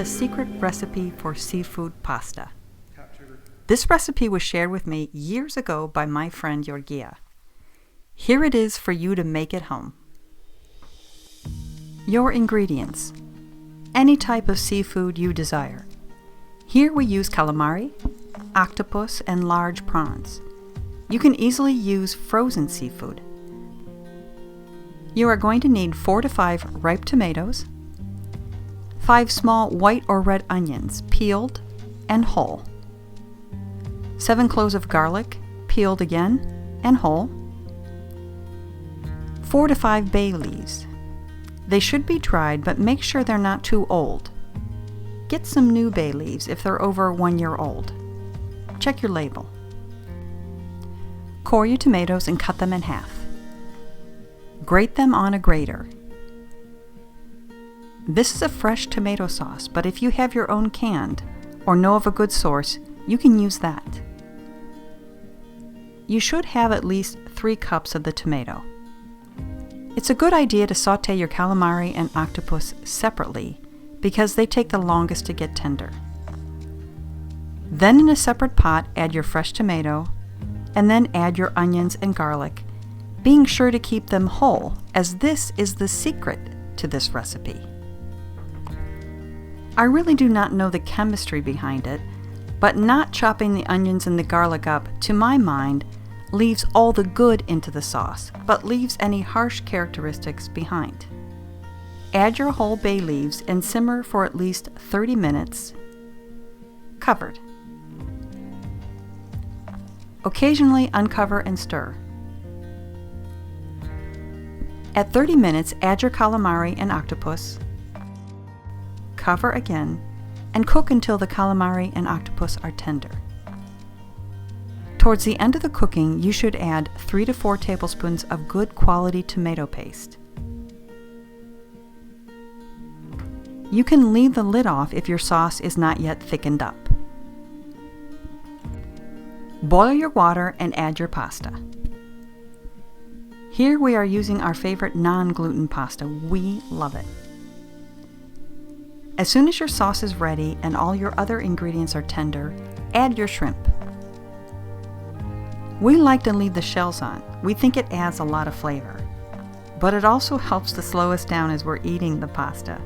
secret recipe for seafood pasta. This recipe was shared with me years ago by my friend Georgia. Here it is for you to make at home. Your ingredients: any type of seafood you desire. Here we use calamari, octopus, and large prawns. You can easily use frozen seafood. You are going to need 4 to 5 ripe tomatoes, 5 small white or red onions, peeled and whole, 7 cloves of garlic, peeled again and whole, 4 to 5 bay leaves. They should be dried, but make sure they're not too old. Get some new bay leaves if they're over 1 year old. Check your label. Core your tomatoes and cut them in half. Grate them on a grater. This is a fresh tomato sauce, but if you have your own canned or know of a good source, you can use that. You should have at least 3 cups of the tomato. It's a good idea to saute your calamari and octopus separately because they take the longest to get tender. Then in a separate pot, add your fresh tomato, and then add your onions and garlic, being sure to keep them whole, as this is the secret to this recipe. I really do not know the chemistry behind it, but not chopping the onions and the garlic up, to my mind, leaves all the good into the sauce, but leaves any harsh characteristics behind. Add your whole bay leaves and simmer for at least 30 minutes, covered. Occasionally uncover and stir. At 30 minutes, add your calamari and octopus, cover again, and cook until the calamari and octopus are tender. Towards the end of the cooking, you should add 3 to 4 tablespoons of good quality tomato paste. You can leave the lid off if your sauce is not yet thickened up. Boil your water and add your pasta. Here we are using our favorite non-gluten pasta. We love it. As soon as your sauce is ready and all your other ingredients are tender, add your shrimp. We like to leave the shells on. We think it adds a lot of flavor, but it also helps to slow us down as we're eating the pasta.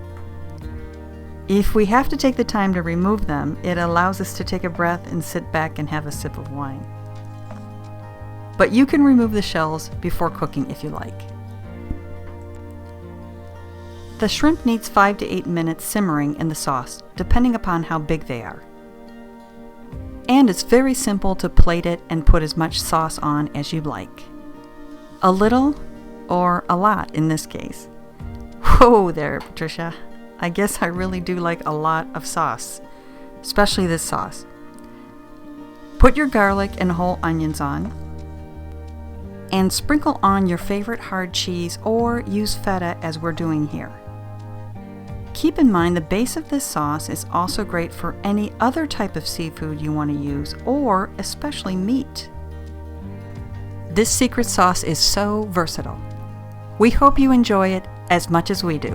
If we have to take the time to remove them, it allows us to take a breath and sit back and have a sip of wine. But you can remove the shells before cooking if you like. The shrimp needs 5 to 8 minutes simmering in the sauce, depending upon how big they are. And it's very simple to plate it and put as much sauce on as you'd like. A little, or a lot in this case. Whoa there, Patricia. I guess I really do like a lot of sauce, especially this sauce. Put your garlic and whole onions on, and sprinkle on your favorite hard cheese or use feta as we're doing here. Keep in mind the base of this sauce is also great for any other type of seafood you want to use, or especially meat. This secret sauce is so versatile. We hope you enjoy it as much as we do.